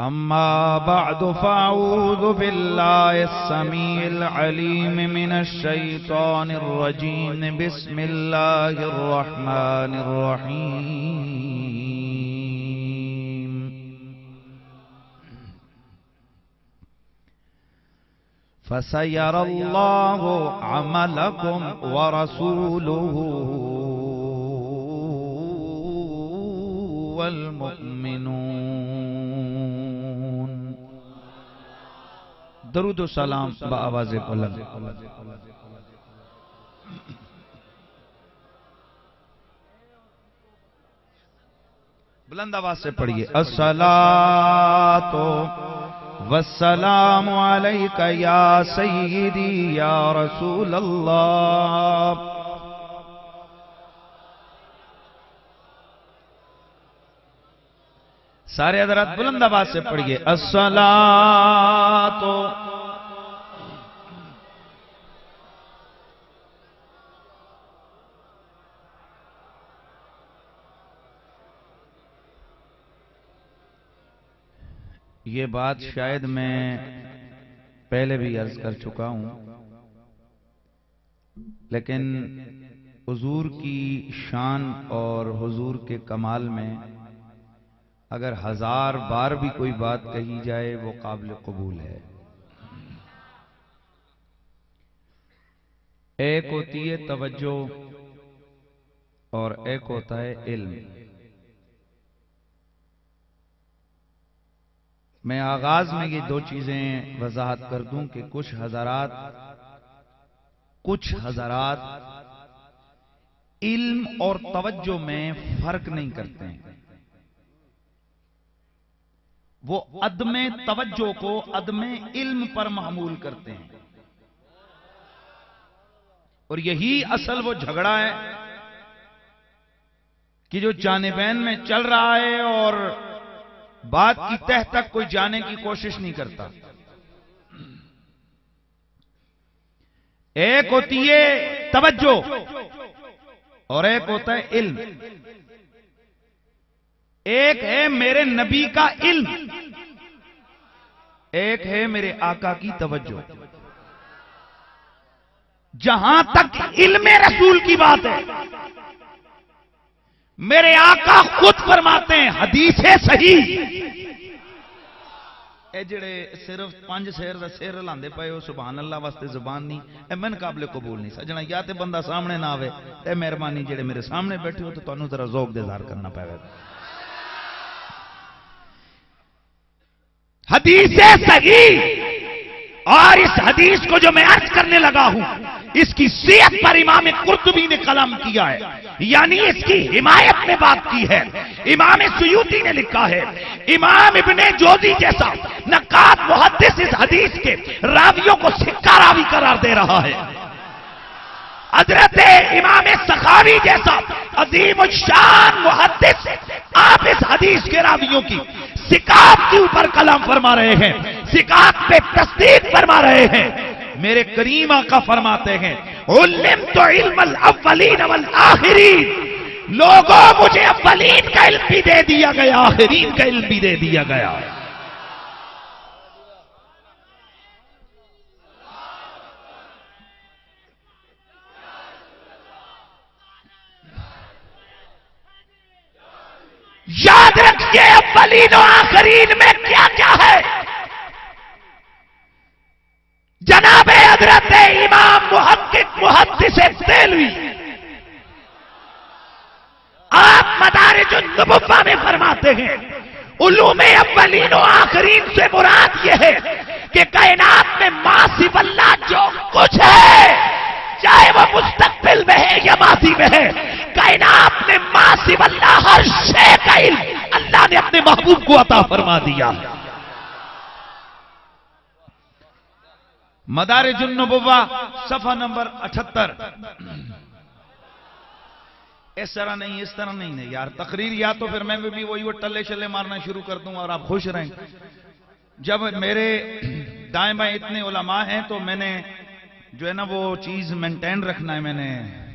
अम्मा बअदु फ़अऊज़ु बिल्लाहिस समीइल अलीम मिनश शैतानिर रजीम बिस्मिल्लाहिर रहमानिर रहीम। फसयरल्लाहु अमलकुम व रसूलुहु वल मुमिनून। दरूद व सलाम बआवाज़े बुलंद। बुलंद आवाज से पढ़िए। अस्सलातु वस्सलामु अलैका या सय्यदी या रसूल अल्लाह। सारे हज़रात बुलंद आवाज से पढ़िए। अस्सलातु ये बात शायद मैं पहले भी अर्ज कर चुका हूं, लेकिन हुजूर की शान और हुजूर के कमाल में अगर 1000 बार भी कोई बात कही जाए वो काबिल कबूल है। एक होती है तवज्जो और एक होता है इल्म। मैं आगाज में ये दो चीजें वजाहत कर दूं कि कुछ हजरात इल्म और तवज्जो में फर्क नहीं करते हैं। वो अदमे तवज्जो को अदमे इल्म पर महमूल करते हैं, और यही असल वो झगड़ा है कि जो जानिबैन में चल रहा है और बात की तह तक कोई जाने की कोशिश नहीं करता। एक होती है तवज्जो और एक होता है इल्म। एक है मेरे नबी का इल्म, एक है मेरे आका की तवज्जो। जहां तक इल्म रसूल की बात है, मेरे आका खुद फरमाते हैं हदीस है सही। ए जेड़े सिर्फ 5 शेर का शेर लांदे पे हो सुभान अल्लाह वास्ते जुबान नहीं, ए मन काबिल कबूल नहीं। सजना या ते बंदा सामने ना आवे ते मेहरबानी जेड़े मेरे सामने बैठे हो तो तुहानू जरा ज़ौक दे इज़हार करना पवेगा। हदीस है सही, और इस हदीस को जो मैं अर्ज करने लगा हूं इसकी सेहत पर इमाम कुर्तुबी ने कलम किया है, यानी इसकी हिमायत में बात की है। इमाम सुयूती ने लिखा है, इमाम इब्ने जोजी जैसा नकाद मुहद्दिस इस हदीस के रावियों को सिक्का रावी करार दे रहा है। हजरत इमाम सखावी जैसा अजीम शान मुहद्दिस आप इस हदीस के रावियों की सिकात के ऊपर कलम फरमा रहे हैं, सिकात पे तस्दीक फरमा रहे हैं। मेरे करीम आका फरमाते हैं, उल्लिमतु इल्मल अव्वलीन वल आखिरीन। लोगों मुझे अव्वलीन का इल्म भी दे दिया गया, आखिरीन का इल्म भी दे दिया गया। याद रखिए अव्वलीन और आखिरीन में क्या क्या है। जनाबे हजरत इमाम मुहक्किक मुहद्दिस देलवी आप मदारिजुन नबुव्वा में फरमाते हैं, उलूमे अव्वलीन और आखिरीन से मुराद यह है कि कायनात में मासिव अल्लाह जो कुछ है, चाहे वह मुस्तकबिल में है या माजी में है, कायनात में मासिव अल्लाह हर शय का इल्म अल्लाह ने अपने महबूब को अता फरमा दिया। मदारिजुन नबुव्वा सफा नंबर 78। इस तरह नहीं, इस तरह नहीं यार तकरीर, या तो फिर मैं भी वही वो टल्ले शल्ले मारना शुरू कर दूं और आप खुश रहें। जब मेरे दाएं बाएं इतने उलमा हैं तो मैंने जो है ना वो चीज मेंटेन रखना है। मैंने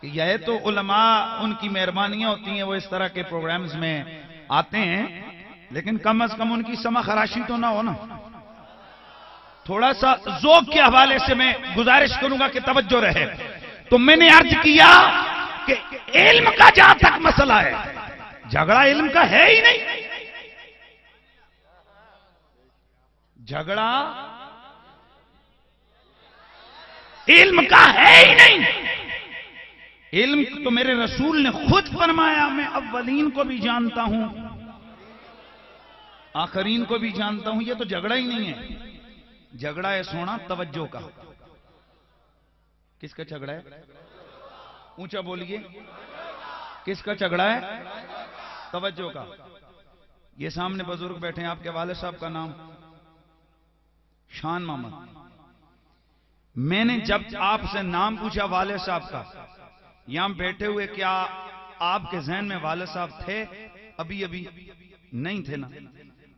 यह तो उलमा उनकी मेहरबानियां होती हैं, वो इस तरह के प्रोग्राम्स में आते हैं, लेकिन कम अज कम उनकी समा खराशी तो ना हो ना। थोड़ा सा ज़ौक़ के हवाले से मैं गुजारिश करूंगा कि तवज्जो रहे। तो मैंने अर्ज किया कि इल्म का जहां तक मसला है, झगड़ा इल्म का है ही नहीं। झगड़ा इल्म का है ही नहीं। इल्म तो मेरे रसूल ने खुद फरमाया, मैं अव्वलीन को भी जानता हूं, आखरीन को भी जानता हूं। ये तो झगड़ा ही नहीं है। झगड़ा है सोना तवज्जो का। किसका झगड़ा है? ऊंचा बोलिए, किसका झगड़ा है? तवज्जो का। ये सामने बुजुर्ग बैठे हैं, आपके वाले साहब का नाम शान मोहम्मद। मैंने जब आपसे नाम पूछा वाले साहब का, यहां बैठे हुए, क्या आपके जहन में वाले साहब थे? अभी अभी नहीं थे ना।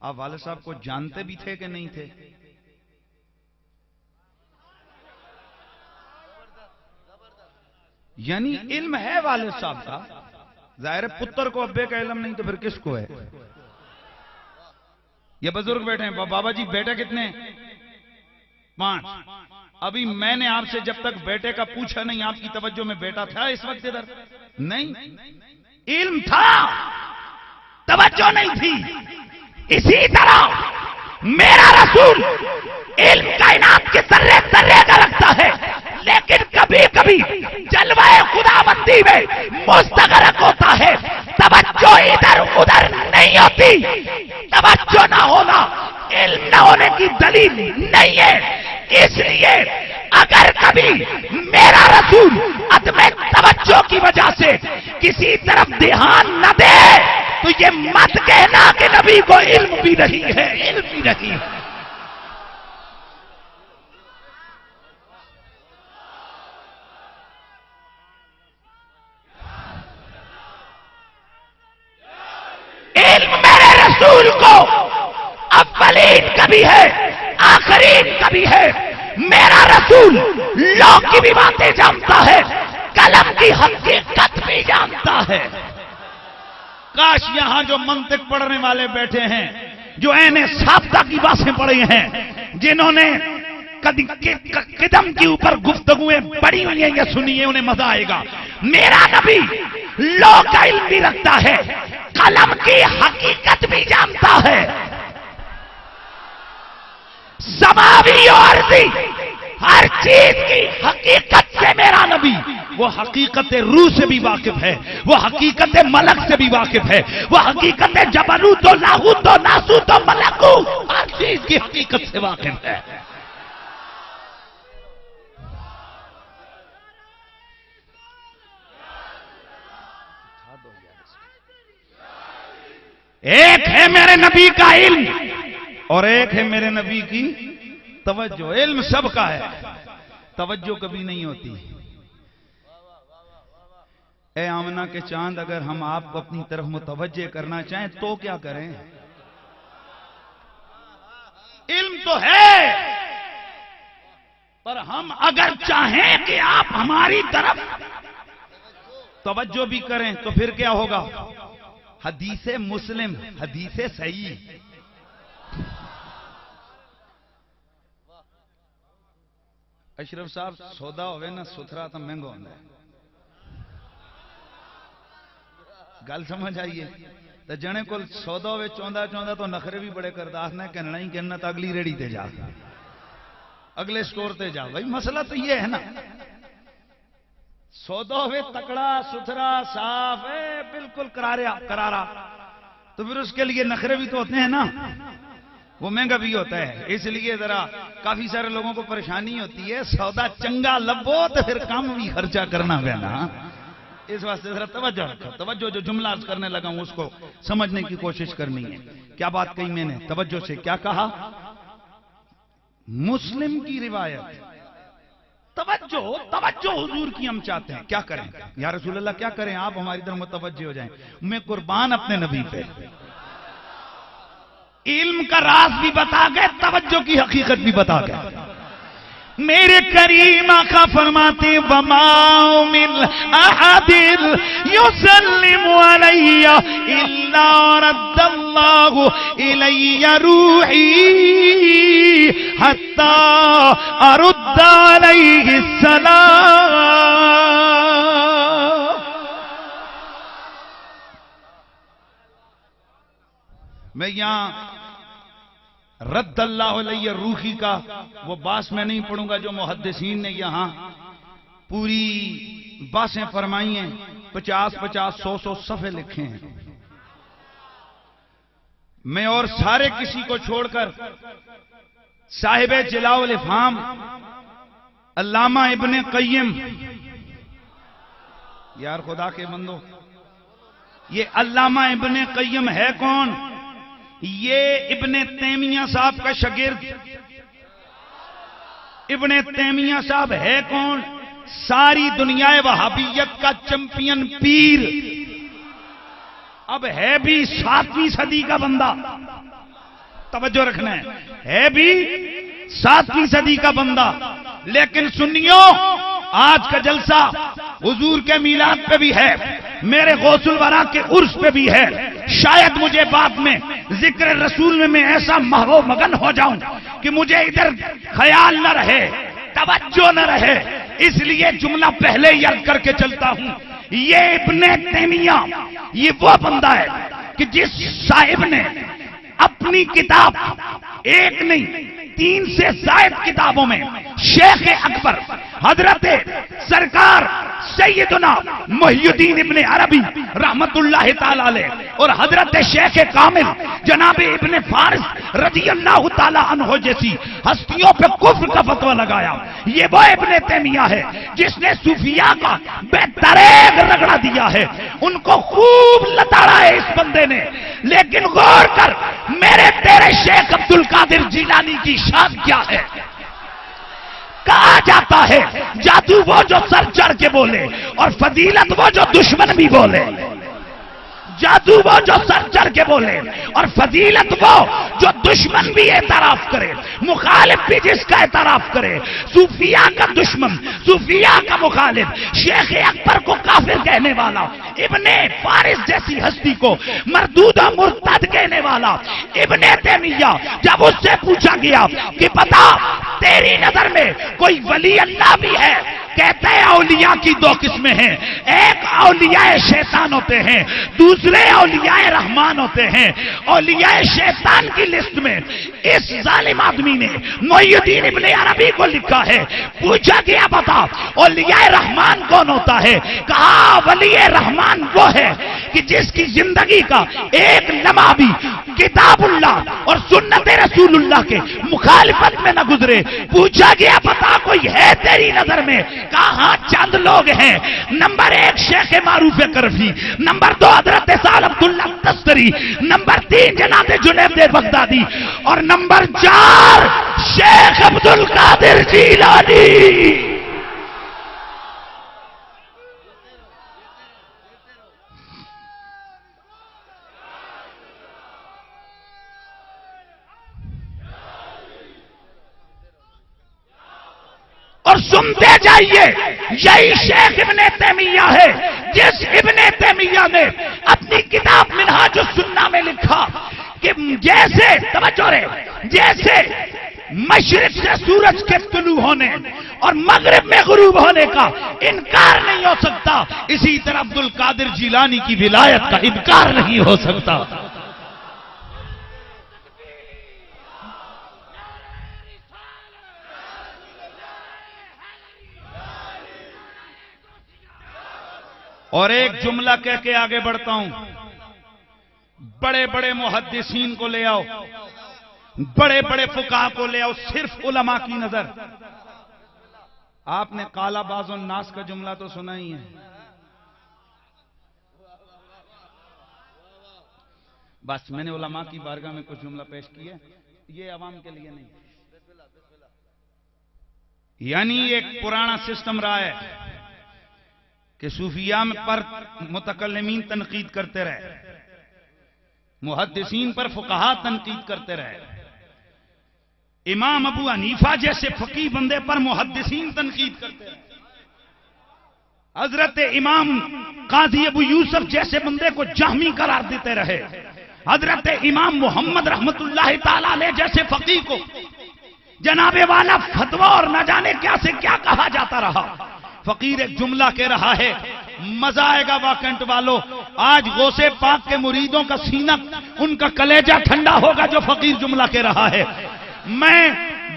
आप वाले साहब को जानते भी थे कि नहीं थे? यानी इल्म है वाले साहब का। जाहिर है पुत्र को अब्बे का इल्म नहीं तो फिर किसको है? ये बुजुर्ग बैठे हैं। बाबा जी बेटे कितने? 5। अभी मैंने आपसे जब तक बेटे का पूछा नहीं, आपकी तवज्जो में बेटा था इस वक्त इधर? नहीं। इल्म था, तवज्जो नहीं थी। इसी तरह मेरा रसूल इल्म कायनात के सर्रे सर्रे का रखता है, लेकिन कभी कभी जलवाए खुदाबंदी में मुस्तगरक होता है। तवज्जो इधर उधर नहीं होती। तवज्जो ना होना इल्म न होने की दलील नहीं है। इसलिए अगर कभी मेरा रसूल अदम तवज्जो की वजह से किसी तरफ ध्यान न दे तो ये मत कहना कि नबी को इल्म भी नहीं है। इल्म भी नहीं है। इल्म मेरे रसूल को अव्वलीन का भी है, आखरीन का भी है। मेरा रसूल लौ की भी बातें जानता है, कलम की हकीकत भी जानता है। काश यहां जो मंतिक पढ़ने वाले बैठे हैं, जो ऐने साबता की बातें पढ़ी हैं, जिन्होंने कदम के ऊपर गुफ्तगुएं पड़ी हुई हैं, ये सुनिए, उन्हें मजा आएगा। मेरा नबी लौ का इल्म भी रखता है, कलम की हकीकत भी जानता है। समावी और अर्ज़ी हर चीज की हकीकत से मेरा नबी, वो हकीकत रूह से भी वाकिफ है, वो हकीकत मलक से भी वाकिफ है, वो हकीकत जबरूत तो लाहूत तो नासूत तो मलकू, हर चीज की हकीकत से वाकिफ है। एक है मेरे नबी का इल्म और एक है मेरे नबी की तवज्जो। इल्म सबका है, तवज्जो कभी नहीं होती। ए आमना के चांद, अगर हम आपको अपनी तरफ मुतवज्जे करना चाहें तो क्या करें? इल्म तो है, पर हम अगर चाहें कि आप हमारी तरफ तवज्जो भी करें तो फिर क्या होगा? हदीसे मुस्लिम, हदीसे सही। अशरफ साहब, सौदा होवे ना सुथरा तो महंगा होता है। गल समझ आइए। तो जने को सौदा होवे चौंदा चौंदा तो नखरे भी बड़े करदा, ने कहना ही कहना तो अगली रेड़ी ते जा, अगले स्टोर ते जा। भाई मसला तो ये है ना, सौदा होवे तकड़ा सुथरा साफ है, बिल्कुल करारा, तो फिर उसके लिए नखरे भी तो होते हैं ना, वो महंगा भी होता है। इसलिए जरा काफी सारे लोगों को परेशानी होती है, सौदा चंगा लबो तो फिर काम भी खर्चा करना पैना। इस वास्ते जरा तवज्जो रखो। तवज्जो जो जुमला करने लगा हूं उसको समझने की कोशिश करनी है। क्या बात कही मैंने? तवज्जो से क्या कहा? मुस्लिम की रिवायत। तवज्जो हुजूर की हम चाहते हैं। क्या करें या रसूल अल्लाह, क्या करें? आप हमारी तरफ मुतवज्जे हो जाएं। मैं कुर्बान अपने नबी पे। इल्म का राज भी बता गए, तवज्जो की हकीकत भी बता गए। मेरे करीम आका फरमाते वमा मिन अहदिन युसल्लिमु अलैया इल्ला रद्दल्लाहु इलैया रूही हत्ता अरुद्द अलैहि सलाम। मैं यहां रद्दल्लाहु अलैहि रूही का वो बास मैं नहीं पढ़ूंगा जो मुहद्दिसीन ने यहां पूरी बासें फरमाई हैं, 50-50, 100-100 सफ़े लिखे हैं। मैं और सारे किसी को छोड़कर साहिब जलाउल इफ़हाम अल्लामा इब्ने क़य्यिम, यार खुदा के बंदो, ये अल्लामा इब्ने क़य्यिम है कौन? ये इब्ने तैमिया साहब का शागिर्द। इब्ने तैमिया साहब है कौन? सारी दुनिया वहाबियत का चैंपियन पीर। अब है भी 7वीं सदी का बंदा, तवज्जो रखना है भी 7वीं सदी का बंदा। लेकिन सुन्नियों, आज का जलसा हुजूर के मीलाद पे भी है, मेरे गौसुल वरा के उर्स पे भी है। शायद मुझे बाद में जिक्र रसूल में मैं ऐसा महरो मगन हो जाऊं कि मुझे इधर ख्याल न रहे, तवज्जो न रहे, इसलिए जुमला पहले ही अर्ज करके चलता हूं। ये इब्ने तैमिया ये वो बंदा है कि जिस साहिब ने अपनी किताब एक नहीं 3 से ज़ायद किताबों में शेख अकबर हजरत सरकार सैयदना मुहियुद्दीन इब्ने अरबी रहमतुल्लाह ताला अलैह और हजरत शेख कामिल जनाब इब्ने फारिस रज़ियल्लाहु ताला अन्हु जैसी हस्तियों पे कुफ्र का फतवा लगाया। ये वो इब्ने तैमिया है जिसने सूफिया का बेतरेग रगड़ा दिया है, उनको खूब लताड़ा है इस बंदे ने। लेकिन गौर कर, मेरे तेरे शेख अब्दुल कादिर जिलानी की शान क्या है? कहा जाता है जादू वो जो सर चढ़ के बोले और फजीलत वो जो दुश्मन भी बोले। जादू वो जो सर चढ़ के बोले और फजीलत वो जो दुश्मन भी एतराफ करे, मुखालिफ भी जिसका एतराफ करे। सूफिया का दुश्मन, सूफिया का मुखालिफ, शेख अकबर को काफिर कहने वाला, इब्ने फारिस जैसी हस्ती को मरदूदा मुर्तद कहने वाला इब्ने तैमिया, जब उससे पूछा गया कि बता तेरी नजर में कोई वली अल्लाह भी है? कहते हैं औलिया की 2 किस्में हैं, एक औलियाए शैतान होते हैं, दूसरे औलियाए रहमान होते हैं। औलियाए शैतान की लिस्ट में इस जालिम आदमी ने मुहियुद्दीन इब्ने अरबी को लिखा है। पूछा गया बता औलियाए रहमान कौन होता है? कहा वलीए रहमान वो है कि जिसकी जिंदगी का एक लम्हा भी किताबुल्लाह और सुन्नत रसूलुल्लाह के मुखालिफत में न गुजरे। पूछा गया बता कोई है तेरी नजर में? कहा चंद लोग हैं। नंबर 1 शेख मारूफ करफी, नंबर 2 हजरत साल अब्दुल्ला तस्तरी, नंबर 3 जनाब जुनैद बगदादी और नंबर 4 शेख अब्दुल कादिर जिलानी। और सुनते जाइए, यही शेख इब्ने तैमिया है जिस इब्ने तैमिया ने अपनी किताब मिनहाजुस सुन्ना में लिखा कि जैसे तवज्जो रे, जैसे मशरिक से सूरज के तुलू होने और मगरिब में गुरूब होने का इनकार नहीं हो सकता, इसी तरह अब्दुल कादिर जिलानी की विलायत का इनकार नहीं हो सकता। और एक जुमला कह के आगे बढ़ता हूं, बड़े बड़े मुहद्दिसीन को ले आओ, बड़े बड़े फुकाहा को ले आओ, सिर्फ उलमा की नजर। आपने काला बाज़ और नास का जुमला तो सुना ही है। बस मैंने उलमा की बारगाह में कुछ जुमला पेश किया, ये अवाम के लिए नहीं। यानी एक पुराना सिस्टम रहा है कि सूफिया पर मुतकल्लिमीन तनकीद करते रहे, मुहद्दिसीन पर फुकहा तनकीद करते रहे। इमाम अबू हनीफा जैसे फकीह बंदे पर मुहद्दिसीन तनकीद करते हैं। हजरत इमाम काजी अबू यूसुफ जैसे बंदे को जहमी करार देते रहे। हजरत इमाम मोहम्मद रहमतुल्लाह ताला अलैह जैसे फकीह को जनाबे वाला फतवा और न जाने क्या से क्या कहा जाता रहा। फकीर एक जुमला कह रहा है, मजा आएगा वाकंट वालों, आज गौसे पाक के मुरीदों का सीना, उनका कलेजा ठंडा होगा जो फकीर जुमला कह रहा है। मैं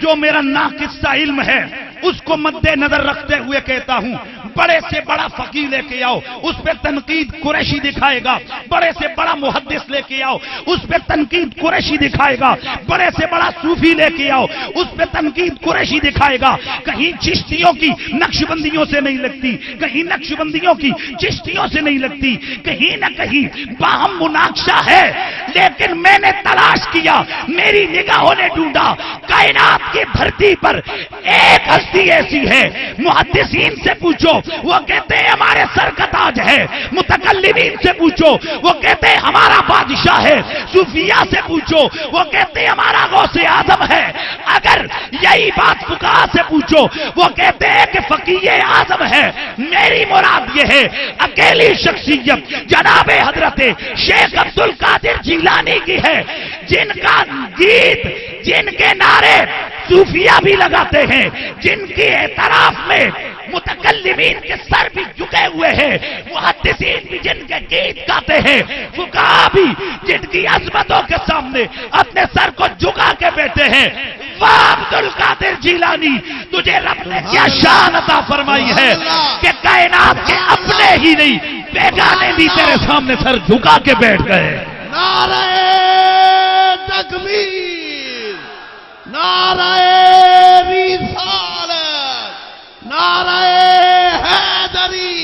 जो मेरा नाकिस्सा इल्म है उसको मद्देनजर रखते हुए कहता हूं, बड़े से बड़ा फकीर लेके आओ, उस पे तनकीद कुरैशी दिखाएगा। बड़े से बड़ा मुहद्दिस लेके आओ, उस पे तनकीद कुरैशी दिखाएगा। बड़े से बड़ा सूफी लेके आओ, उस पे तनकीद कुरैशी दिखाएगा। कहीं चिश्तियों की नक्शबंदियों से नहीं लगती, कहीं नक्शबंदियों की चिश्तियों से नहीं लगती, कहीं ना कहीं बाहम मुनाक्शा है। लेकिन मैंने तलाश किया, मेरी निगाहों ने ढूंढा, कायनात की धरती पर एक हस्ती ऐसी है, मुहद्दिसीन से पूछो वो कहते हैं हमारे सर का ताज है, मुतकल्लिमीन से पूछो वो कहते हैं हमारा बादशाह है, सूफिया से पूछो वो कहते हैं हमारा गौसे आजम है। अगर यही बात फुकाहा से पूछो वो कहते हैं कि फकीहे आजम है। मेरी मुराद ये है, अकेली शख्सियत जनाबे हजरत शेख अब्दुल कादिर जिलानी की है, जिनका गीत, जिनके नारे सूफिया भी लगाते हैं, जिनकी एतराफ में मुतकल्लिमीन के सर भी झुके हुए हैं, मुहद्दिसीन भी जिनके गीत गाते हैं, फुकाहा भी जिनकी अजमतों के सामने अपने सर को झुका के बैठे हैं। वाह अब्दुल कादिर जिलानी, तुझे रब ने क्या शान अता फरमाई है कि कायनात के अपने ही नहीं बेगाने भी तेरे सामने सर झुका के बैठ गए। नारे तकबीर, नारे रिसालत, नारे हैदरी,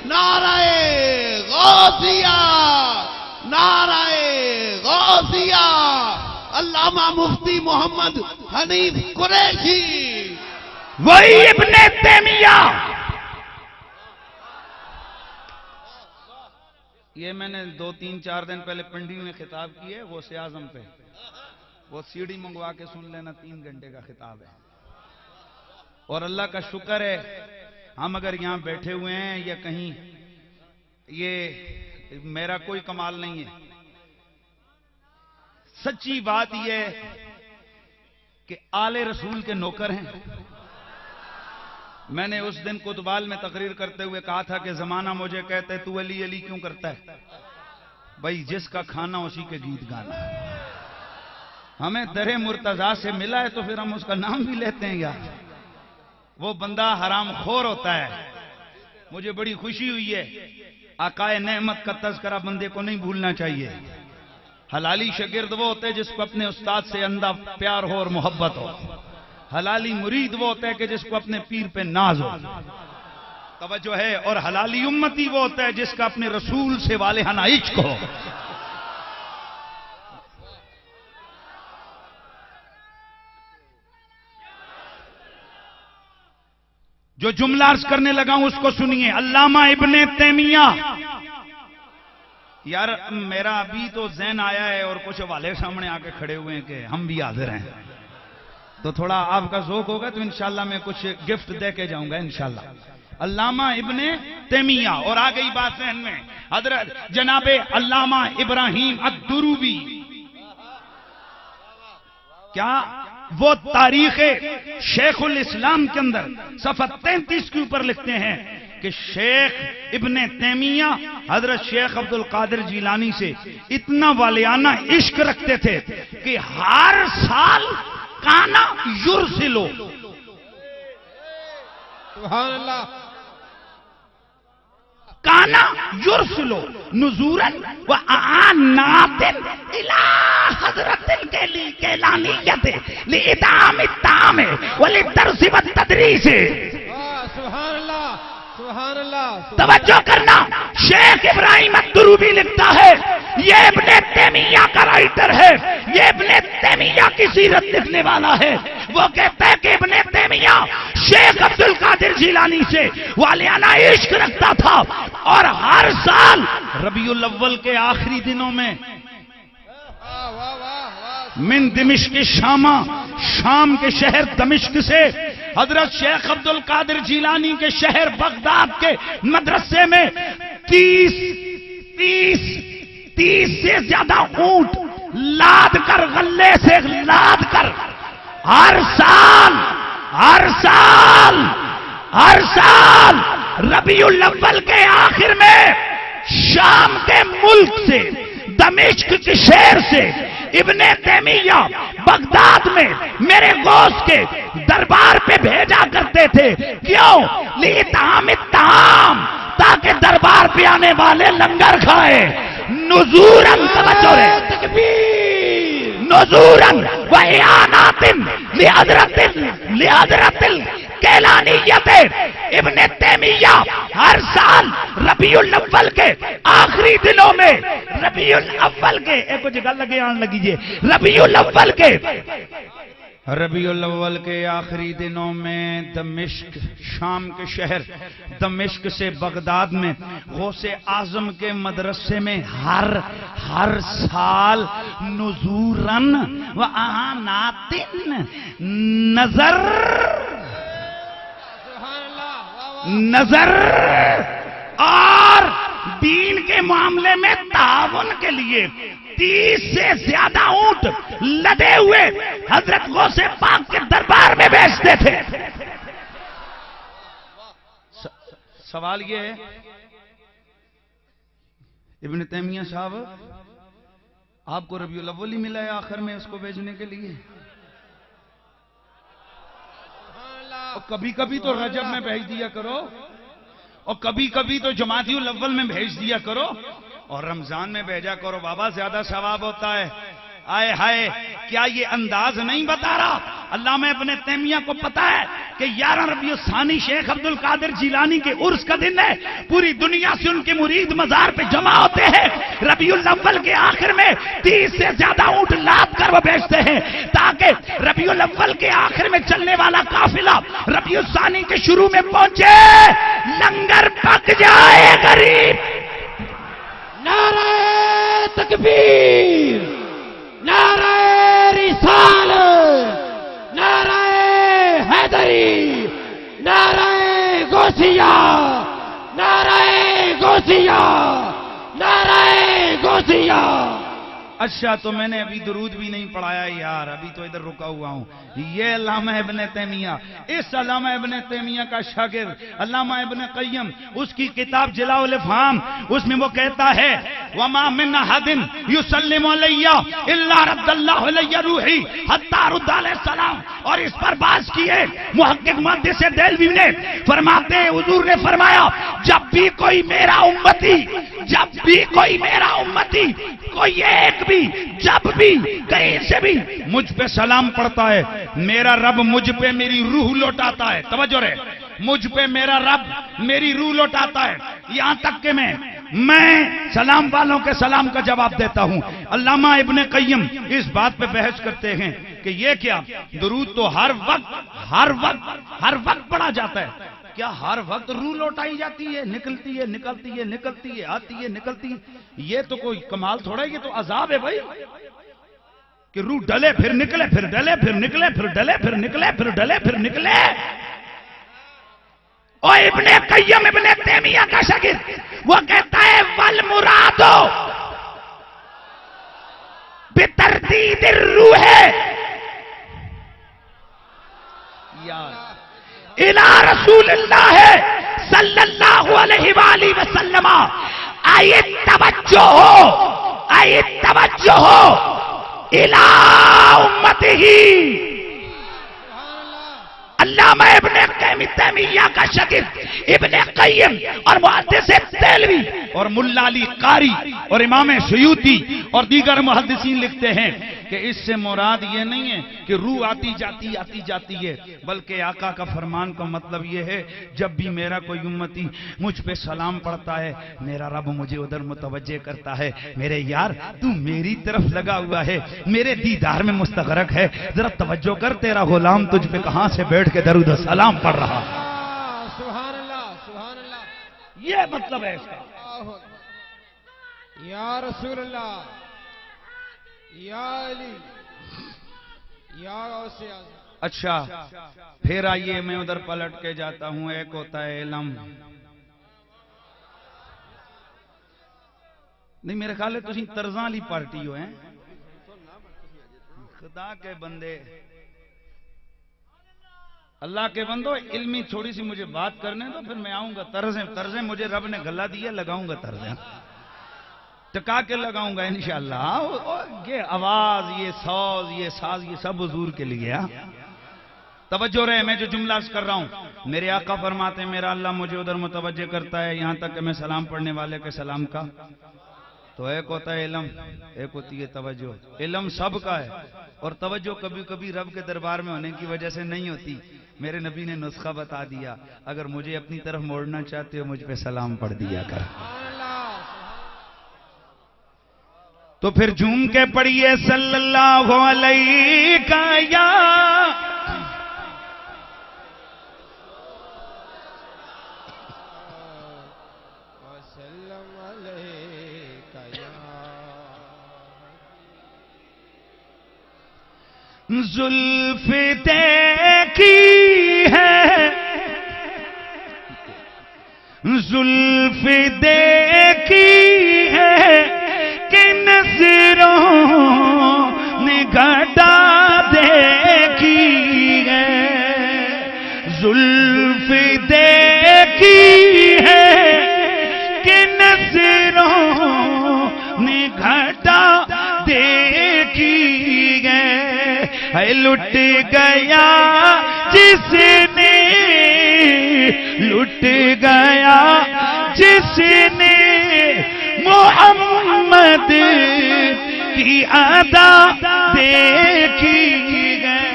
नारे गौसिया, नारे गौसिया, अल्लामा मुफ्ती मोहम्मद हनीफ कुरैशी, वही इब्ने तैमिया। ये मैंने 2-3-4 दिन पहले पिंडी में खिताब किए गौसे आजम पे, वो सीडी मंगवा के सुन लेना, 3 घंटे का खिताब है। और अल्लाह का शुक्र है हम अगर यहां बैठे हुए हैं या कहीं, ये मेरा कोई कमाल नहीं है। सच्ची बात यह है कि आले रसूल के नौकर हैं। मैंने उस दिन कुतबाल में तकरीर करते हुए कहा था कि जमाना मुझे कहते तू अली अली क्यों करता है? भाई जिसका खाना उसी के गीत गाना। हमें दरे मुर्तजा से मिला है तो फिर हम उसका नाम भी लेते हैं यार। वो बंदा हराम खोर होता है। मुझे बड़ी खुशी हुई है, आकाए नेमत का तज़किरा बंदे को नहीं भूलना चाहिए। हलाली शागिर्द वो होते हैं जिसको अपने उस्ताद से अंधा प्यार हो और मोहब्बत हो। हलाली मुरीद वो होता है कि जिसको अपने पीर पे नाज हो, तवज्जो है। और हलाली उम्मती वो होता है जिसका अपने रसूल से वालेहाना इश्क हो। जो जुमला अर्ज करने लगा हूं उसको सुनिए। अल्लामा इब्ने तैमिया, यार मेरा अभी तो ज़हन आया है और कुछ वाले सामने आके खड़े हुए हैं कि हम भी हाजिर हैं, तो थोड़ा आपका ज़ौक़ होगा तो इंशाल्लाह मैं कुछ गिफ्ट दे के जाऊंगा इंशाल्लाह। अल्लामा इब्ने तैमिया, और आ गई बात ज़हन में, हजरत जनाबे अल्लामा इब्राहिम अद-दुरूबी, क्या वो तारीख़ शेखुल इस्लाम के अंदर सफ़ा 33 के ऊपर लिखते हैं कि शेख इब्ने तैमिया हजरत शेख अब्दुल कादिर जिलानी से इतना वालियाना इश्क रखते थे कि हर साल काना युरसिलो, सुभान अल्लाह, काना युरसिलो नुज़ूरन व आनातिन इला हज़रतिल कैलानियत लिइदाम इत्ताम व लिदर्स व तदरीस। सुभान अल्लाह, सुभान अल्लाह। तवज्जो करना, शेख इब्राहिम अद-दुरूबी लिखता है, ये इब्ने तैमिया का राइटर है, ये इब्ने तैमिया की सीरत लिखने वाला है। वो कहता है कि इब्ने तैमिया शेख अब्दुल कादिर जिलानी से वालियाना इश्क रखता था और हर साल रबीउल अव्वल के आखिरी दिनों में मिन दिमिश्क शामा, शाम के शहर दमिश्क से हजरत शेख अब्दुल कादिर जिलानी के शहर बगदाद के मदरसे में 30 से ज्यादा ऊंट लाद कर, गले से लाद कर हर साल रबीउल अव्वल के आखिर में शाम के मुल्क से, दमिश्क के शहर से इब्ने तैमिया बगदाद में मेरे गौस के दरबार पे भेजा करते थे। क्यों? लिताम, ताकि दरबार पे आने वाले लंगर खाए। नुजूरन, तवज्जो रे, तकबीर, नुजूरन व इयानातिन लिहज़रतिल कैलानियत इब्ने तैमिया हर साल रबीउल अव्वल के आखिरी दिनों में, रबीउल अव्वल के एक कुछ गल लगे आने लगी, रबीउल अव्वल के आखिरी दिनों में दमिश्क, शाम के शहर दमिश्क से बगदाद में गौसे आजम के मदरसे में हर साल नुजूरन व आनातिन नजर और दीन के मामले में ताउन के लिए 30 से ज्यादा ऊंट लदे हुए हजरत गौसे पाक के दरबार में बेचते थे। सवाल यह है, इब्ने तैमिया साहब आपको रबीउल अव्वल ही मिला है आखिर में उसको बेचने के लिए? और कभी कभी तो रजब में भेज दिया करो, और कभी कभी तो जमातियुल अव्वल में भेज दिया करो, और रमजान में भेजा करो बाबा, ज्यादा सवाब होता है। आए हाय, क्या ये अंदाज नहीं बता रहा? अल्लामा इब्ने तैमिया को पता है कि 11 रबीउल सानी शेख अब्दुल कादिर जिलानी के उर्स का दिन है। पूरी दुनिया से उनके मुरीद मजार पे जमा होते हैं। रबीउल अव्वल के आखिर में 30 से ज्यादा ऊंट लाद कर वो बेचते हैं, ताकि रबीउल अव्वल के आखिर में चलने वाला काफिला रबीउल सानी के शुरू में पहुंचे, लंगर पक जाए गरीब। नारे तकबीर, नारे रिसालत, नारे हैदरी, नारे गौसिया, नारे गौसिया, नारे गौसिया। अच्छा, तो मैंने अभी दुरूद भी नहीं पढ़ाया यार, अभी तो इधर रुका हुआ हूं। ये अल्लामा इब्ने तैमिया, इस अल्लामा इब्ने तैमिया का शागिर्द अल्लामा इब्ने क़य्यम, उसकी किताब जिलाउल अफ़हाम, उसमें वो कहता है वमा मिन अहदिन युसल्लिमु अलैया इल्ला रद्दल्लाहु अलैया रूही हत्ता रुद्द अलैहि सलाम। और इस पर बात की है मुहक्किक मुहद्दिस देलवी ने, फरमाते हैं हुजूर ने फरमाया, जब भी कोई मेरा उम्मती कोई एक भी जब भी कहीं से भी मुझ पे सलाम पढ़ता है, मेरा रब मुझ पे मेरी रूह लौटाता है। तवज्जो रे, मुझ पे मेरा रब मेरी रूह लौटाता है। यहां तक कि मैं सलाम वालों के सलाम का जवाब देता हूं। अल्लामा इब्ने क़य्यम इस बात पे बहस करते हैं कि ये क्या, दुरूद तो हर वक्त पढ़ा जाता है। क्या हर वक्त रूह लौटाई जाती है, निकलती है, आती है, निकलती है? ये तो कोई कमाल थोड़ा है, ये तो अजाब है भाई, कि रूह डले फिर निकले, फिर डले फिर निकले, फिर डले फिर निकले, फिर डले फिर निकले। ओ इब्ने क़य्यम इब्ने तैमिया का शागिर्द, वो कहता है वल मुरादो बितरदीदिर रूह यार इला रसूलिल्लाह सल्लल्लाहु अलैहि वसल्लम। आये तवज्जो हो इला उम्मतिही। अल्लामा इब्ने तैमिया का शागिर्द इब्ने क़य्यम और मुहद्दिस देलवी और मुल्ला अली कारी और इमाम सयूती और दीगर मुहद्दिसीन लिखते हैं कि इससे मुराद ये नहीं है कि रूह आती जाती है, बल्कि आका का फरमान का मतलब ये है, जब भी मेरा कोई उम्मती मुझ पे सलाम पढ़ता है, मेरा रब मुझे उधर मुतवज्जे करता है। मेरे यार, तू मेरी तरफ लगा हुआ है, मेरे दीदार में मुस्तगरक है, जरा तवज्जो कर, तेरा गुलाम तुझ पे कहां से बैठ के दरूद सलाम पढ़ रहा। सुभान अल्लाह, सुभान अल्लाह। ये मतलब है इसका। या रसूल अल्लाह, या अली, या गौसे आज़म। अच्छा, फिर आइए मैं उधर पलट के जाता हूं। एक होता है इल्म, नहीं मेरे ख्याल है तुसी तर्जा वाली पार्टी हो हैं। खुदा के बंदे, अल्लाह के बंदो, इल्मी थोड़ी सी मुझे बात करने दो, फिर मैं आऊंगा। तर्जे तर्जे मुझे रब ने गला दिया, लगाऊंगा तर्जे, टका के लगाऊंगा इंशाअल्लाह। ये आवाज, ये सौज, ये साज, ये सब हुजूर के लिए। तवज्जो रहे, मैं जो जुमला अर्ज कर रहा हूं, मेरे आका फरमाते हैं मेरा अल्लाह मुझे उधर मुतवज्जे करता है, यहां तक कि मैं सलाम पढ़ने वाले के सलाम का। तो एक होता है इल्म, एक होती है तवज्जो। इल्म सबका है और तवज्जो कभी कभी रब के दरबार में होने की वजह से नहीं होती। मेरे नबी ने नुस्खा बता दिया, अगर मुझे अपनी तरफ मोड़ना चाहते हो मुझ पे सलाम पढ़ दिया कर। तो फिर झूम के पढ़िए सल्लल्लाहु अलैहि या जुल्फ देखी है, जुल्फ देखी है कि नजरों ने घटा देखी है। जुल्फ देखी है कि नजरों ने घटा देखी है। लुट गया जिसने, लुट गया जिसने मोहम्मद की अदा देखी है।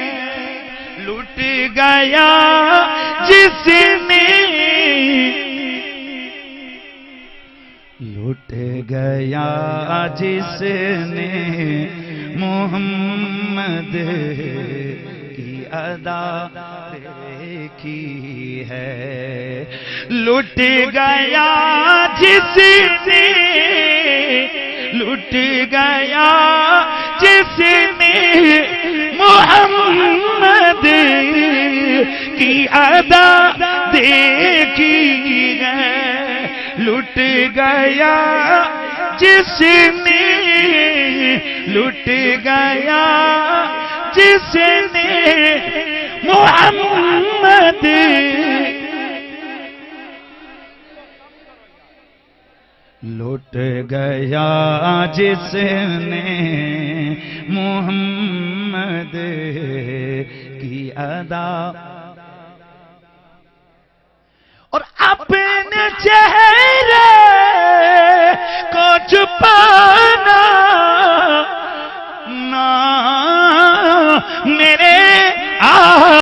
लुट गया जिसने, लुट गया जिसने मोहम्मद की अदा देखी है। लुट गया जिसने, लुट गया जिसने मोहम्मद की अदा देखी है। लुट गया जिसने, लुट गया जिसने मोहम्मद, लुट गया जिसने मोहम्मद की अदा। और अपने चेहरे को छुपाना ना मेरे